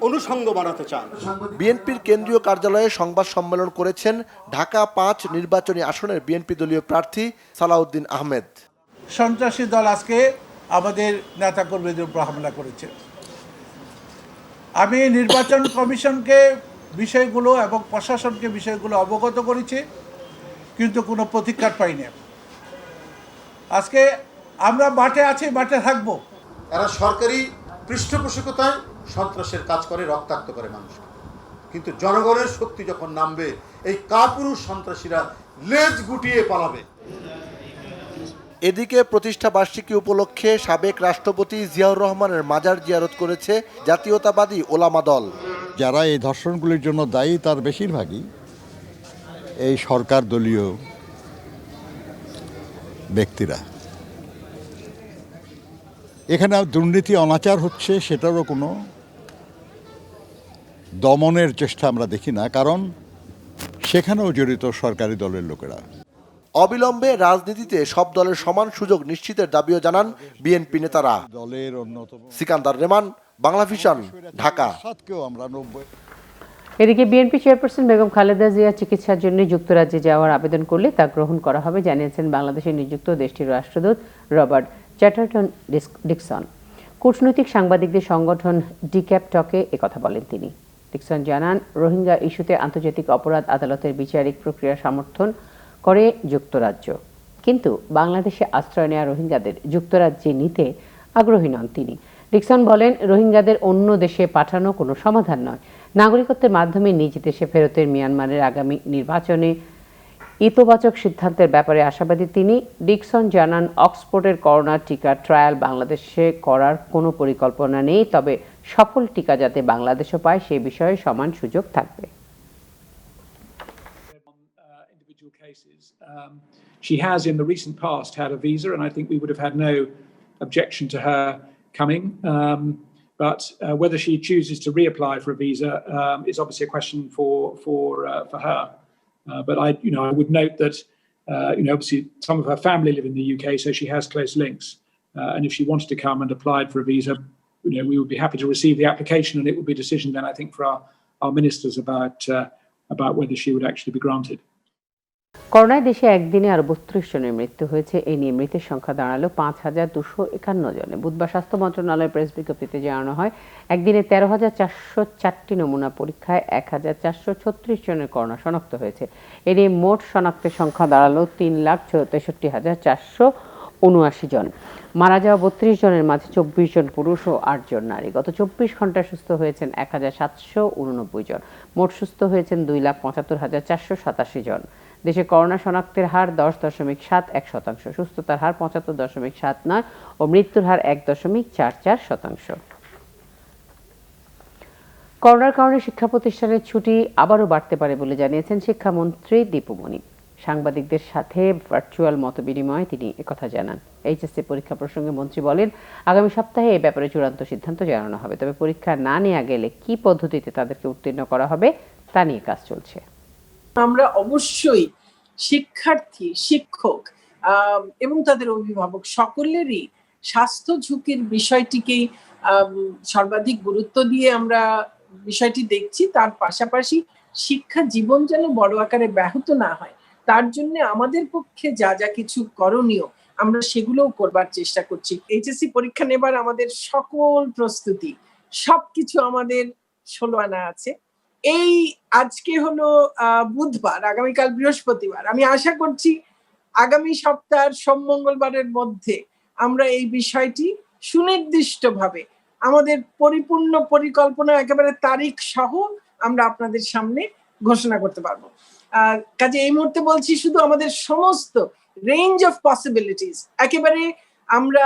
অনুষঙ্গ বানাতে চান। বিএনপির কেন্দ্রীয় কার্যালয়ে সংবাদ সম্মেলন করেছেন ঢাকা ৫ নির্বাচনী আসনের বিএনপি দলীয় প্রার্থী সালাউদ্দিন আহমেদ। সন্ত্রাসী দল আজকে আমাদের নেতাকর্মীদের উপর হামলা করেছে। আমি নির্বাচন কমিশনকে বিষয়গুলো এবং প্রশাসনকে বিষয়গুলো অবগত করেছি, কিন্তু কোনো প্রতিকার পাইনি। আজকে আমরা মাঠে আছি, মাঠে থাকবো। এরা সরকারি পৃষ্ঠপোষকতায় সন্ত্রাসের কাজ করে, রক্তাক্ত করে মানুষ, কিন্তু জনগণের শক্তি যখন নামবে এই কাপুরুষ সন্ত্রাসীরা লেজ গুটিয়ে পালাবে। এদিকে প্রতিষ্ঠা বার্ষিকী উপলক্ষে সাবেক রাষ্ট্রপতি জিয়াউর রহমানের মাজার জিয়ারত করেছে জাতীয়তাবাদী ওলামা দল। যারা এই ধর্ষণগুলির জন্য দায়ী তার বেশিরভাগই এই সরকার দলীয় ব্যক্তিরা। এখানে দুর্নীতি অনাচার হচ্ছে সেটারও কোনো দমনের চেষ্টা আমরা দেখি না, কারণ সেখানেও জড়িত সরকারি দলের লোকেরা। অবিলম্বে রাজনীতিতে সব দলের সমান সুযোগ নিশ্চিতের দাবিও জানান বিএনপি নেতারা। দলের অন্যতম সিকান্দার রেমান, বাংলা ভিশন, ঢাকা। এদিকে বিএনপি চেয়ারপারসন বেগম খালেদা জিয়া চিকিৎসার জন্য যুক্তরাজ্যে যাওয়ার আবেদন করলে তা গ্রহণ করা হবে জানিয়েছেন বাংলাদেশে নিযুক্ত দেশটির রাষ্ট্রদূত রবার্ট চ্যাটারটন ডিকসন। কূটনৈতিক সাংবাদিকদের সংগঠন ডিক্যাপটকে একথা বলেন তিনি। ডিকসন জানান, রোহিঙ্গা ইস্যুতে আন্তর্জাতিক অপরাধ আদালতের বিচারিক প্রক্রিয়া সমর্থন করে যুক্তরাজ্য, কিন্তু বাংলাদেশে আশ্রয় নেওয়া রোহিঙ্গাদের যুক্তরাজ্যে নিতে আগ্রহী নন তিনি। ডিকসন বলেন, রোহিঙ্গাদের অন্য দেশে পাঠানো কোনো সমাধান নয়। নাগরিকত্বের মাধ্যমে নিজ দেশে ফেরতের মিয়ানমারের আগামী নির্বাচনে ইতবাচক সিদ্ধান্তের ব্যাপারে আশাবাদী তিনি। ডিকসন জানান, অক্সফোর্ডের করোনা টিকা ট্রায়াল বাংলাদেশে করার কোনো পরিকল্পনা নেই, তবে সফল টিকা যাতে বাংলাদেশও পায় সে বিষয়ে সমান সুযোগ থাকবে। She has in the recent past had a visa, and I think we would have had no objection to her coming. But whether she chooses to reapply for a visa is obviously a question for her. But I would note that obviously some of her family live in the UK, so she has close links. And if she wanted to come and applied for a visa, we would be happy to receive the application, and it would be a decision then I think for our ministers about whether she would actually be granted. করোনায় দেশে একদিনে আরো 32 জনের মৃত্যু হয়েছে। এই নিয়ে মৃতের সংখ্যা দাঁড়ালো 5251 জনে। বুধবার স্বাস্থ্য মন্ত্রণালয়ের প্রেস বিজ্ঞপ্তিতে জানানো হয়, একদিনে 13,404টি নমুনা পরীক্ষায় 1,436 জনের করোনা শনাক্ত হয়েছে। এর নিয়ে মোট শনাক্তের সংখ্যা দাঁড়ালো 3,63,479 জন। মারা যাওয়া 32 জনের মাঝে 24 জন পুরুষ ও 8 জন নারী। গত 24 ঘন্টায় সুস্থ হয়েছেন 1,789 জন। মোট সুস্থ হয়েছেন 2,75,487 জন। দেশে করোনা শনাক্তের হার 10.71%, সুস্থতার হার 75.79 ও মৃত্যুর হার 1.44%। করোনার কারণে শিক্ষা প্রতিষ্ঠানের ছুটি আবারও বাড়তে পারে বলে জানিয়েছেন শিক্ষামন্ত্রী দীপু মনি। সাংবাদিকদের সাথে ভার্চুয়াল মতবিনিময়ে তিনি একথা জানান। এইচএসসি পরীক্ষা প্রসঙ্গে মন্ত্রী বলেন, আগামী সপ্তাহে এ ব্যাপারে চূড়ান্ত সিদ্ধান্ত জানানো হবে, তবে পরীক্ষা না নেওয়া গেলে কি পদ্ধতিতে তাদেরকে উত্তীর্ণ করা হবে তা নিয়ে কাজ চলছে। আমরা অবশ্যই শিক্ষার্থী, শিক্ষক এবং তাদের অভিভাবক সকলেরই স্বাস্থ্য ঝুঁকির বিষয়টিকেই সর্বাধিক গুরুত্ব দিয়ে আমরা বিষয়টি দেখছি। তার পাশাপাশি শিক্ষা জীবন যেন বড় আকারে ব্যাহত না হয়, তার জন্য আমাদের পক্ষে যা যা কিছু করণীয় আমরা সেগুলোও করবার চেষ্টা করছি। এইচএসসি পরীক্ষা নেবার আমাদের সকল প্রস্তুতি, সবকিছু আমাদের 16 আনা আছে। এই আজকে হলো বুধবার, আগামীকাল বৃহস্পতিবার। আমি আশা করছি আগামী সপ্তাহের সোম মঙ্গলবারের মধ্যে আমরা এই বিষয়টি সুনির্দিষ্টভাবে আমাদের পরিপূর্ণ পরিকল্পনা একেবারে তারিখ সহ আমরা আপনাদের সামনে ঘোষণা করতে পারবো। কাজে এই মুহূর্তে বলছি শুধু আমাদের সমস্ত রেঞ্জ অফ পসিবিলিটিস, একেবারে আমরা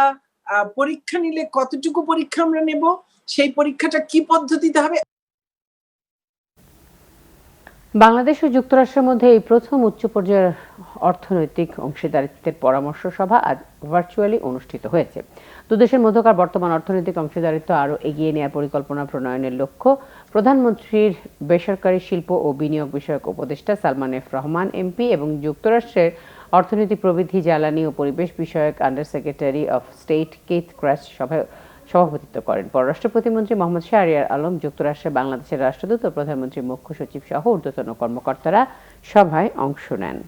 পরীক্ষা নিলে কতটুকু পরীক্ষা আমরা নেব, সেই পরীক্ষাটা কি পদ্ধতিতে হবে। বাংলাদেশ ও যুক্তরাষ্ট্রের মধ্যে এই প্রথম উচ্চ পর্যায়ের অর্থনৈতিক অংশীদারিত্বের পরামর্শ সভা আজ ভার্চুয়ালি অনুষ্ঠিত হয়েছে। দুদেশের মধ্যকার বর্তমান অর্থনৈতিক অংশীদারিত্ব আরও এগিয়ে নেওয়ার পরিকল্পনা প্রণয়নের লক্ষ্য প্রধানমন্ত্রীর বেসরকারি শিল্প ও বিনিয়োগ বিষয়ক উপদেষ্টা সালমান এফ রহমান এমপি এবং যুক্তরাষ্ট্রের অর্থনীতি প্রবৃদ্ধি, জ্বালানি ও পরিবেশ বিষয়ক under secretary of state Keith Krach সভায় সভাপতিত্ব করেন। পররাষ্ট্র প্রতিমন্ত্রী মোহাম্মদ শাহরিয়ার আলম, যুক্তরাষ্ট্রে বাংলাদেশের রাষ্ট্রদূত ও প্রধানমন্ত্রীর মুখ্য সচিব সহ ঊর্ধ্বতন কর্মকর্তারা সভায় অংশ নেন।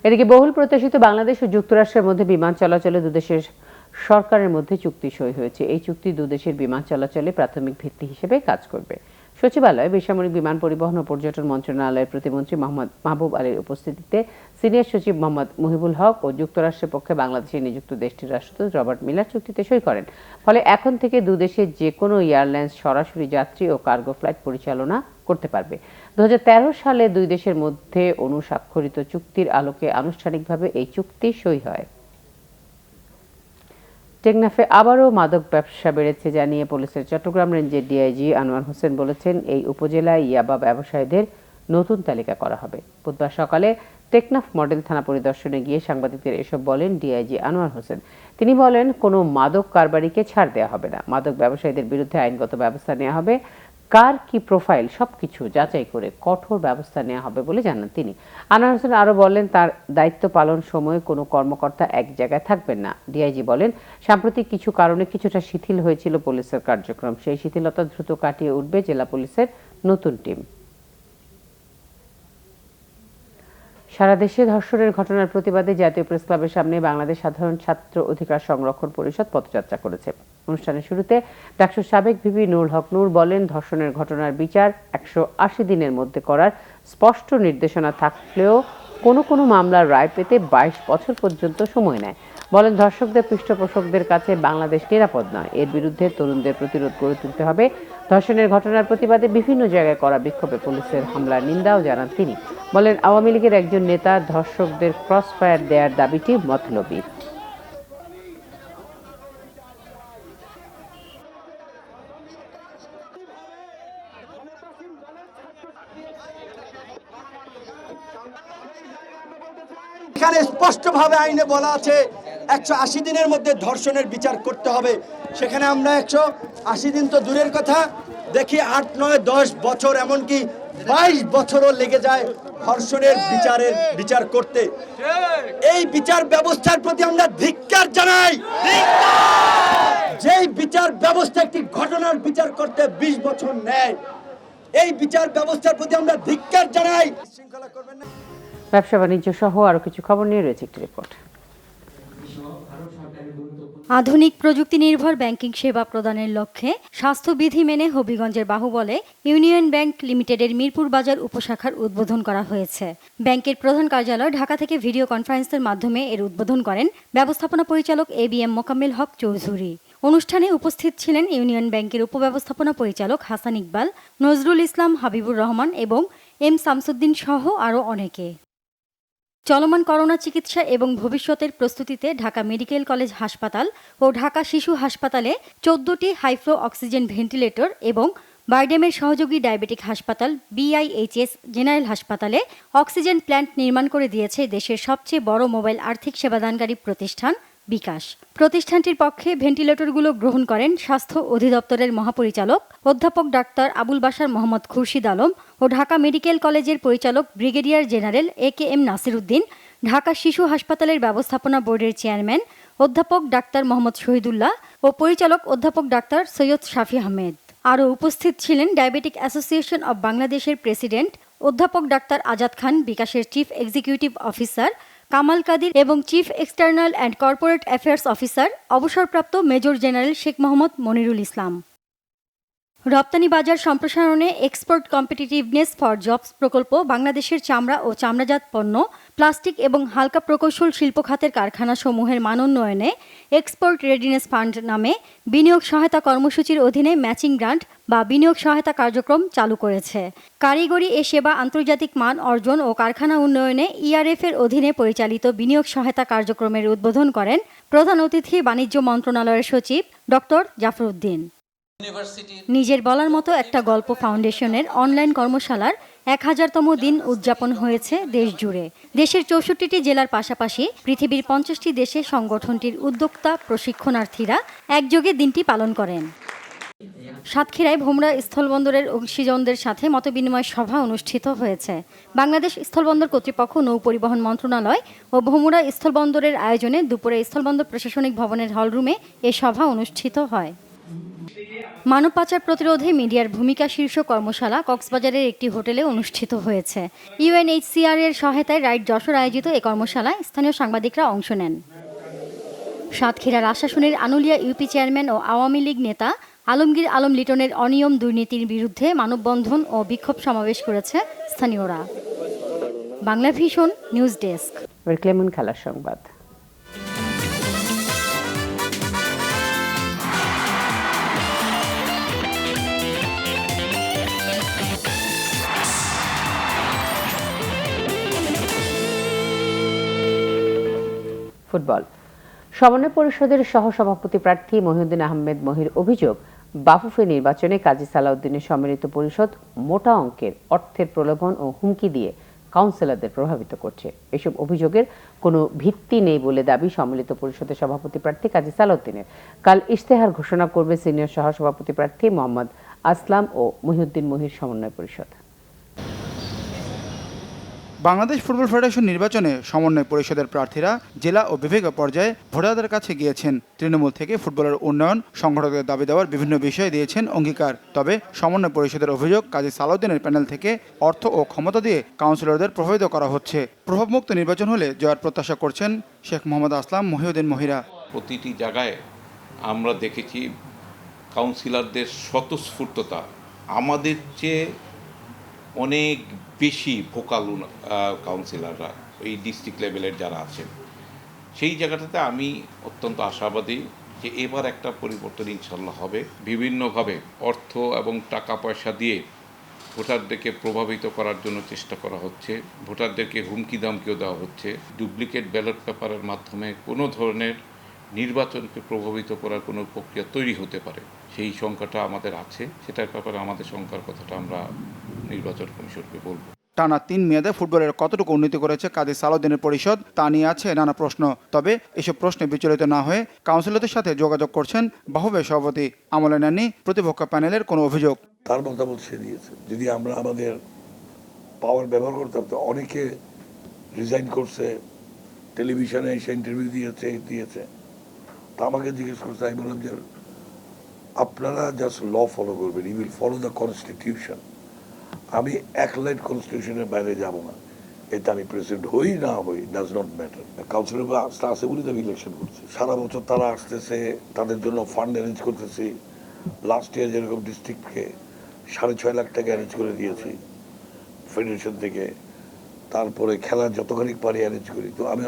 এদিকে বহুল প্রত্যাশিত বাংলাদেশ ও যুক্তরাষ্ট্রের মধ্যে বিমান চলাচলে দুদেশের সরকারের মধ্যে চুক্তি সই হয়েছে। এই চুক্তি দুদেশের বিমান চলাচলে প্রাথমিক ভিত্তি হিসেবে কাজ করবে। সচিবালয়ে বেসামরিক বিমান পরিবহন ও পর্যটন মন্ত্রণালয়ের প্রতিমন্ত্রী মোহাম্মদ মাহবুব আলীর উপস্থিতিতে সিনিয়র সচিব মোহাম্মদ মুহিবুল হক ও যুক্তরাষ্ট্রের পক্ষে বাংলাদেশে নিযুক্ত দেশটির রাষ্ট্রদূত রবার্ট মিলার চুক্তিতে সই করেন। ফলে এখন থেকে দুদেশের যে কোনো এয়ারলাইন্স সরাসরি যাত্রী ও কার্গো ফ্লাইট পরিচালনা করতে পারবে। 2013 সালে দুই দেশের মধ্যে অনুস্বাক্ষরিত চুক্তির আলোকে আনুষ্ঠানিকভাবে এই চুক্তি সই হয়। টেকনাফে আবারও মাদক ব্যবসা বেড়েছে জানিয়ে পুলিশের চট্টগ্রাম রেঞ্জের ডিআইজি আনোয়ার হোসেন বলেছেন, এই উপজেলায় ইয়াবা ব্যবসায়ীদের নতুন তালিকা করা হবে। বুধবার সকালে টেকনাফ মডেল থানা পরিদর্শনে গিয়ে সাংবাদিকদের এসব বলেন ডিআইজি আনোয়ার হোসেন। তিনি বলেন, কোনো মাদক কারবারিকে ছাড় দেওয়া হবে না, মাদক ব্যবসায়ীদের বিরুদ্ধে আইনগত ব্যবস্থা নেওয়া হবে, কার কি প্রোফাইল সবকিছু যাচাই করে কঠোর ব্যবস্থা নেওয়া হবে বলে জানান তিনি। আনোয়ার হোসেন আরও বলেন, তার দায়িত্ব পালন সময়ে কোনো কর্মকর্তা এক জায়গায় থাকবেন না। ডিআইজি বলেন, সাম্প্রতিক কিছু কারণে কিছুটা শিথিল হয়েছিল পুলিশের কার্যক্রম, সেই শিথিলতা দ্রুত কাটিয়ে উঠবে জেলা পুলিশের নতুন টিম। সারা দেশে ধর্ষণের ঘটনার প্রতিবাদে জাতীয় প্রেস ক্লাবের সামনে বাংলাদেশ সাধারণ ছাত্র অধিকার সংরক্ষণ পরিষদ পদযাত্রা করেছে। অনুষ্ঠানের শুরুতে ডাকসুর সাবেক ভিপি নুরুল হক নূর বলেন, ধর্ষণের ঘটনার বিচার 180 দিনের মধ্যে করার স্পষ্ট নির্দেশনা থাকলেও কোনো কোনো মামলার রায় পেতে 22 বছর পর্যন্ত সময় নেয়। বলেন, ধর্ষকদের পৃষ্ঠপোষকদের কাছে বাংলাদেশ নিরাপদ নয়, এর বিরুদ্ধে তরুণদের প্রতিরোধ গড়ে তুলতে হবে। ধর্ষণের ঘটনার প্রতিবাদে বিভিন্ন জায়গায় করা বিক্ষোভে পুলিশের হামলার নিন্দাও জানান তিনি। বলেন, আওয়ামী লীগের একজন নেতা ধর্ষকদের ক্রস ফায়ার দেওয়ার দাবিটি মতলবী। এখানে স্পষ্টভাবে আইনে বলা আছে 180 দিনের মধ্যে ধর্ষণের বিচার করতে হবে। সেখানে আমরা 180 দিন তো দূরের কথা, দেখি 8, 9, 10 বছর এমনকি 22 বছরও লেগে যায় ধর্ষণের বিচার করতে। এই বিচার ব্যবস্থার প্রতি আমরা ধিক্কার জানাই। যেই বিচার ব্যবস্থা একটি ঘটনার বিচার করতে 20 বছর নেয়, এই বিচার ব্যবস্থার প্রতি আমরা ধিক্কার জানাই। শৃঙ্খলা করবেন না। ব্যবসা বাণিজ্য সহ আরো কিছু খবর নিয়ে রয়েছে একটি রিপোর্ট। আধুনিক প্রযুক্তি নির্ভর ব্যাংকিং সেবা প্রদানের লক্ষ্যে স্বাস্থ্যবিধি মেনে হবিগঞ্জের বাহুবলে ইউনিয়ন ব্যাংক লিমিটেডের মিরপুর বাজার উপশাখার উদ্বোধন করা হয়েছে। ব্যাংকের প্রধান কার্যালয় ঢাকা থেকে ভিডিও কনফারেন্সের মাধ্যমে এর উদ্বোধন করেন ব্যবস্থাপনা পরিচালক ABM মোকাম্মেল হক চৌধুরী। অনুষ্ঠানে উপস্থিত ছিলেন ইউনিয়ন ব্যাংকের উপব্যবস্থাপনা পরিচালক হাসান ইকবাল, নজরুল ইসলাম, হাবিবুর রহমান এবং M শামসুদ্দিন সহ আরও অনেকে। চলমান করোনা চিকিৎসা এবং ভবিষ্যতের প্রস্তুতিতে ঢাকা মেডিকেল কলেজ হাসপাতাল ও ঢাকা শিশু হাসপাতালে 14টি হাইফ্লো অক্সিজেন ভেন্টিলেটর এবং বারডেমের সহযোগী ডায়াবেটিক হাসপাতাল BIHS জেনারেল হাসপাতালে অক্সিজেন প্ল্যান্ট নির্মাণ করে দিয়েছে দেশের সবচেয়ে বড় মোবাইল আর্থিক সেবাদানকারী প্রতিষ্ঠান বিকাশ। প্রতিষ্ঠানটির পক্ষে ভেন্টিলেটরগুলো গ্রহণ করেন স্বাস্থ্য অধিদপ্তরের মহাপরিচালক অধ্যাপক ডাক্তার আবুল বাশার মোহাম্মদ খুরশিদ আলম ও ঢাকা মেডিকেল কলেজের পরিচালক brigadier general AKM Nasir Uddin, Dhaka শিশু হাসপাতালের ব্যবস্থাপনা বোর্ডের চেয়ারম্যান অধ্যাপক ডাক্তার মোহাম্মদ শহীদুল্লাহ ও পরিচালক অধ্যাপক ডাক্তার সৈয়দ শাফি আহমেদ। আরও উপস্থিত ছিলেন ডায়াবেটিক অ্যাসোসিয়েশন অব বাংলাদেশের প্রেসিডেন্ট অধ্যাপক ডাক্তার আজাদ খান, বিকাশের chief executive officer Kamal Quadir এবং chief external and corporate affairs officer অবসরপ্রাপ্ত মেজর জেনারেল শেখ মোহাম্মদ মনিরুল ইসলাম। রপ্তানি বাজার সম্প্রসারণে এক্সপোর্ট কম্পিটিটিভনেস ফর জবস প্রকল্প বাংলাদেশের চামড়া ও চামড়াজাত পণ্য, প্লাস্টিক এবং হালকা প্রকৌশল শিল্প খাতের কারখানাসমূহের মানোন্নয়নে এক্সপোর্ট রেডিনেস ফান্ড নামে বিনিয়োগ সহায়তা কর্মসূচির অধীনে ম্যাচিং গ্রান্ট বা বিনিয়োগ সহায়তা কার্যক্রম চালু করেছে। কারিগরি এ সেবা আন্তর্জাতিক মান অর্জন ও কারখানা উন্নয়নে ইআরএফ এর অধীনে পরিচালিত বিনিয়োগ সহায়তা কার্যক্রমের উদ্বোধন করেন প্রধান অতিথি বাণিজ্য মন্ত্রণালয়ের সচিব ডক্টর জাফর উদ্দিন। নিজের বলার মতো একটা গল্প ফাউন্ডেশনের অনলাইন কর্মশালার 1000তম দিন উদযাপন হয়েছে দেশ জুড়ে। দেশের 64টি জেলার পাশাপাশি পৃথিবীর 50টি দেশে সংগঠনটির উদ্যোক্তা প্রশিক্ষণার্থীরা একযোগে দিনটি পালন করেন। সাতক্ষীরায় ভোমরা স্থলবন্দরের অংশীজনদের সাথে মতবিনিময় সভা অনুষ্ঠিত হয়েছে। বাংলাদেশ স্থলবন্দর কর্তৃপক্ষ, নৌ পরিবহন মন্ত্রণালয় ও ভোমরা স্থলবন্দরের আয়োজনে দুপুরে স্থলবন্দর প্রশাসনিক ভবনের হলরুমে এ সভা অনুষ্ঠিত হয়। মানব পাচার প্রতিরোধে মিডিয়ার ভূমিকা শীর্ষক কর্মশালা কক্সবাজারের একটি হোটেলে অনুষ্ঠিত হয়েছে। ইউএনএইচসিআর এর সহায়তায় রাইট যশোর আয়োজিত এই কর্মশালায় স্থানীয় সাংবাদিকরা অংশ নেন। সাতক্ষীরার আশাশুনির আনুলিয়া ইউপি চেয়ারম্যান ও আওয়ামী লীগ নেতা আলমগীর আলম লিটনের অনিয়ম দুর্নীতির বিরুদ্ধে মানববন্ধন ও বিক্ষোভ সমাবেশ করেছে স্থানীয়রা। Bangla vision news desk. Clemon খেলার সংবাদ। ফুটবল। সমন্বয় পরিষদের সহসভাপতি প্রার্থী মহিউদ্দিন আহমেদ মহির অভিযোগ, বাফুফে নির্বাচনে কাজী সালাউদ্দিনের সম্মিলিত পরিষদ মোটা অঙ্কের অর্থের প্রলোভন ও হুমকি দিয়ে কাউন্সিলরদের প্রভাবিত করছে। এসব অভিযোগের কোনো ভিত্তি নেই বলে দাবি সম্মিলিত পরিষদের সভাপতি প্রার্থী কাজী সালাউদ্দিনের। কাল ইশতেহার ঘোষণা করবে সিনিয়র সহসভাপতি প্রার্থী মোহাম্মদ আসলাম ও মহিউদ্দিন মহির সমন্বয় পরিষদ। বাংলাদেশ ফুটবল ফেডারেশন নির্বাচনে সমন্বয় পরিষদের প্রার্থীরা জেলা ও বিভাগীয় পর্যায়ে ভোটারদের কাছে গিয়েছেন। তৃণমূল থেকে ফুটবলের উন্নয়ন, সংগঠকদের দাবি দেওয়ার বিভিন্ন বিষয়ে দিয়েছেন অঙ্গীকার। তবে সমন্বয় পরিষদের অভিযোগ, কাজী সালাউদ্দিনের প্যানেল থেকে অর্থ ও ক্ষমতা দিয়ে কাউন্সিলরদের প্রভাবিত করা হচ্ছে। প্রভাবমুক্ত নির্বাচন হলে জয়ের প্রত্যাশা করছেন শেখ মোহাম্মদ আসলাম, মহিউদ্দিন মহিরা। প্রতিটি জায়গায় আমরা দেখেছি কাউন্সিলরদের স্বতঃস্ফূর্ততা আমাদের চেয়ে অনেক বেশি ভোকাল কাউন্সিলররা এই ডিস্ট্রিক্ট লেভেলের যারা আছেন। সেই জায়গাটাতে আমি অত্যন্ত আশাবাদী যে এবার একটা পরিবর্তন ইনশাল্লাহ হবে। বিভিন্নভাবে অর্থ এবং টাকা পয়সা দিয়ে ভোটারদেরকে প্রভাবিত করার জন্য চেষ্টা করা হচ্ছে, ভোটারদেরকে হুমকি দামকিও দেওয়া হচ্ছে। ডুপ্লিকেট ব্যালট পেপারের মাধ্যমে কোনো ধরনের নির্বাচনকে প্রভাবিত করার কোনো প্রক্রিয়া তৈরি হতে পারে, সেই শঙ্কাটা আমাদের আছে। সেটার ব্যাপারে আমাদের শঙ্কার কথাটা আমরা নির্বাচন কমিশনকে বলব। টানা 3 মেয়াদে ফুটবলের কতটুকু উন্নতি করেছে কাজী সালাউদ্দিনের পরিষদ, তা নিয়ে আছে নানা প্রশ্ন। তবে এসব প্রশ্নে বিচলিত না হয়ে কাউন্সিলরদের সাথে যোগাযোগ করছেন বাহুবে সভাপতি। আমলে নেননি প্রতিপক্ষ প্যানেলের কোনো অভিযোগ। তার মতামত সে দিয়েছে। যদি আমরা আমাদের পাওয়ার ব্যবহার করতাম, তো অনেকে রিজাইন করছে, টেলিভিশনে এসে ইন্টারভিউ দিয়েছে। তা আমাকে জিজ্ঞেস করছে, আমি বললাম যে আপনারা জাস্ট ল ফলো করবেন, you will follow the constitution. আমি এক লাইন কনস্টিটিউশনের বাইরে যাব না। এতে আমি প্রেসিডেন্ট হই না হই, ডাজ নট ম্যাটার। কাউন্সিলর আসতে আসে বলে আমি ইলেকশন করছি। সারা বছর তারা আসতেছে, তাদের জন্য ফান্ড অ্যারেঞ্জ করতেছি। লাস্ট ইয়ার যেরকম ডিস্ট্রিক্টকে 6.5 লাখ টাকা অ্যারেঞ্জ করে দিয়েছি ফেডারেশন থেকে। তারপরে খেলা যতখানি পারি অ্যারেঞ্জ করি। তো আমি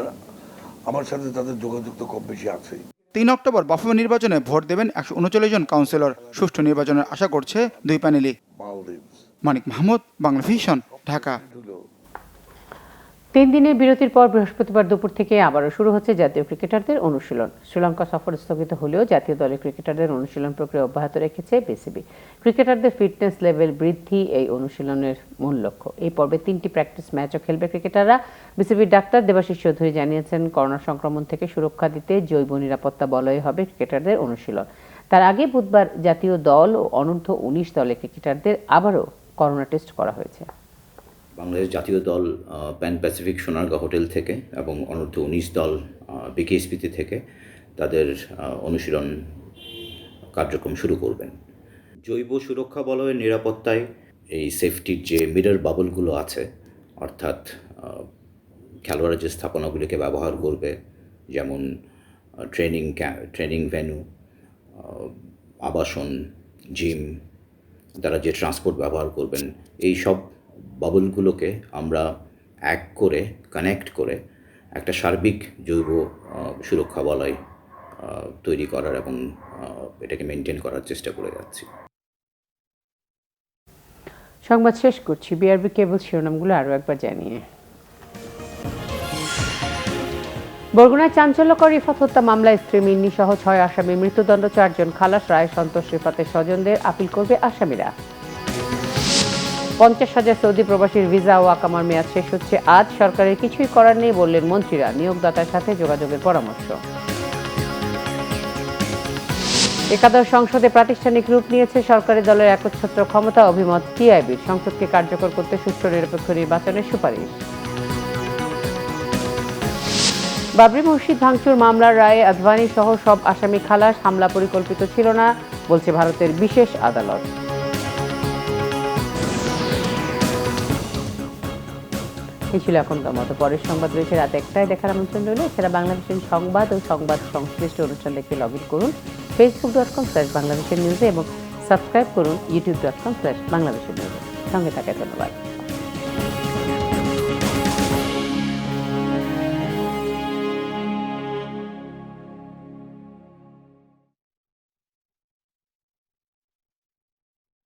আমার সাথে তাদের যোগাযোগ তো কম বেশি আছে। 3 অক্টোবর বাফুফে নির্বাচনে ভোট দেবেন 139 জন কাউন্সিলর। সুষ্ঠু নির্বাচনের আশা করছে দুই প্যানেলই। মানিক মাহমুদ, বাংলা ভিশন, ঢাকা। 3 দিনের বিরতির পর বৃহস্পতিবার দুপুর থেকে আবারও শুরু হচ্ছে জাতীয় ক্রিকেটারদের অনুশীলন। শ্রীলঙ্কা সফর স্থগিত হলেও জাতীয় দলের ক্রিকেটারদের অনুশীলন প্রক্রিয়া অব্যাহত রেখেছে বিসিবি। ক্রিকেটারদের ফিটনেস লেভেল বৃদ্ধি এই অনুশীলনের মূল লক্ষ্য। এই পর্বে 3টি প্র্যাকটিস ম্যাচও খেলবে ক্রিকেটাররা। বিসিবির ডাক্তার দেবাশিস চৌধুরী জানিয়েছেন, করোনা সংক্রমণ থেকে সুরক্ষা দিতে জৈব নিরাপত্তা বলয়ে হবে ক্রিকেটারদের অনুশীলন। তার আগে বুধবার জাতীয় দল ও অনূর্ধ্ব 19 দলের ক্রিকেটারদের আবারও করোনা টেস্ট করা হয়েছে। বাংলাদেশ জাতীয় দল প্যান প্যাসিফিক সোনারগাঁ হোটেল থেকে এবং অনূর্ধ্ব 19 দল বিকেএসপিতে থেকে তাদের অনুশীলন কার্যক্রম শুরু করবেন। জৈব সুরক্ষা বলয়ের নিরাপত্তায় এই সেফটির যে মিরর বাবলগুলো আছে, অর্থাৎ খেলোয়াড়ের যে স্থাপনাগুলিকে ব্যবহার করবে, যেমন ট্রেনিং ভেন্যু, আবাসন, জিম, তারা যে ট্রান্সপোর্ট ব্যবহার করবেন, এই সব বাবলগুলোকে আমরা এক করে কানেক্ট করে একটা সার্বিক জৈব সুরক্ষা বলয় তৈরি করার এবং এটাকে মেনটেন করার চেষ্টা করে যাচ্ছি। সংবাদ শেষ করছি। বিআরবি কেবল শিরোনামগুলো আরও একবার জানিয়ে। বরগুনায় চাঞ্চল্যকর রিফাত হত্যা মামলায় স্ত্রী মিন্নি সহ 6 আসামি মৃত্যুদণ্ড, 4 জন খালাস। রায় সন্তোষ। রিফাতের স্বজনদের আপিল করবে আসামিরা। 50,000 সৌদি প্রবাসীর ভিসা ও আকামার মেয়াদ শেষ হচ্ছে আজ। সরকারের কিছুই করার নেই বললেন মন্ত্রীরা। নিয়োগদাতার সাথে যোগাযোগের পরামর্শ। একাদশ সংসদে প্রাতিষ্ঠানিক রূপ নিয়েছে সরকারি দলের একচ্ছত্র ক্ষমতা। অভিমত টিআইবির। সংসদকে কার্যকর করতে সুষ্ঠু নিরপেক্ষ নির্বাচনের সুপারিশ। বাবরি মসজিদ ভাঙচুর মামলার রায়ে আদভানি সহ সব আসামি খালাস। হামলা পরিকল্পিত ছিল না বলছে ভারতের বিশেষ আদালত। এই ছিল এখনকার মতো। পরের সংবাদ রয়েছে রাত 1টায়। দেখার আমন্ত্রণ রইল। এছাড়া বাংলাদেশের সংবাদ ও সংবাদ সংশ্লিষ্ট অনুষ্ঠান দেখতে লগ ইন করুন facebook.com/bangladesher news এবং সাবস্ক্রাইব করুন youtube.com/bangladesher news। সঙ্গে থাকার ধন্যবাদ।